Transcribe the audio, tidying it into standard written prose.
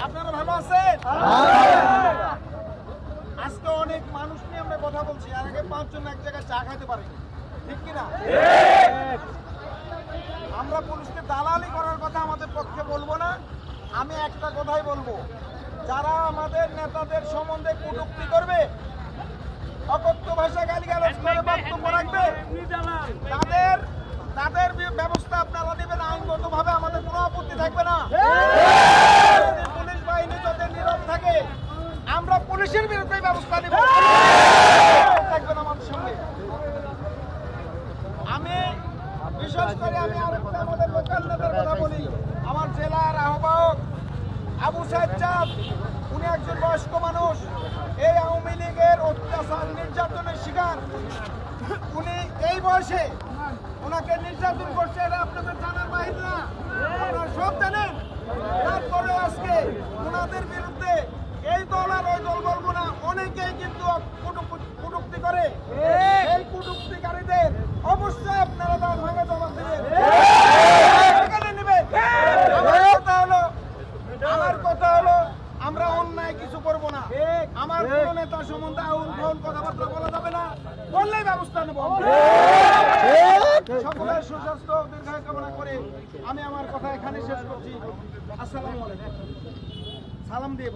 আপনারা ভালো আছেন? আজকে অনেক মানুষ নিয়ে আমরা কথা বলছি, আর আগে 5 জন এক জায়গায় চা খাইতে পারি, ঠিক কিনা? আমরা পুলিশকে দালালি করার কথা আমাদের পক্ষে বলবো না। আমি একটা কথাই বলবো, যারা আমাদের নেতাদের সম্বন্ধে কটূক্তি করবে, অকথ্য ভাষা গালিগালাজ করে বক্তব্য রাখবে, তাদের ব্যবস্থা আপনারা নেবেন আইনগতভাবে, আমাদের কোনো আপত্তি থাকবে না। পুলিশ বাহিনী যদি নীরব থাকে, আমরা পুলিশের বিরুদ্ধে ব্যবস্থা নেব, থাকবেন আমাদের সঙ্গে। আমি বিশেষ করে আরেকটা আমাদের লোকাল নেতার কথা বলি। আমার জেলার আহ্বায়ক আবু সাইদ চাঁদ, উনি একজন বয়স্ক মানুষ, এই আওয়ামী লীগের অত্যাচার নির্যাতনের শিকার। উনি এই বয়সে ওনাকে নির্যাতন করছে, এটা আপনাদের জানার বাইরে না, আপনারা সব জানেন। তারপরে আজকে ওনাদের বিরুদ্ধে এই দল আর ওই দল বলবো না, অনেকেই কিন্তু কটূক্তি করে। এই কটূক্তিকারীদের অবশ্যই আপনারা দাঁড় ভাঙা জবাব দেবেন, নেবেন। আমার কথা হলো আমরা অন্যায় কিছু করব না। আমার কোনো নেতা সম্বন্ধে আউল ফাউল কথাবার্তা বলা যাবে না, বললেই ব্যবস্থা নেব। সকলের সুস্বাস্থ্য দীর্ঘায়ু কামনা করে আমি আমার কথা এখানে শেষ করছি। আসসালামু আলাইকুম। সালাম দিয়ে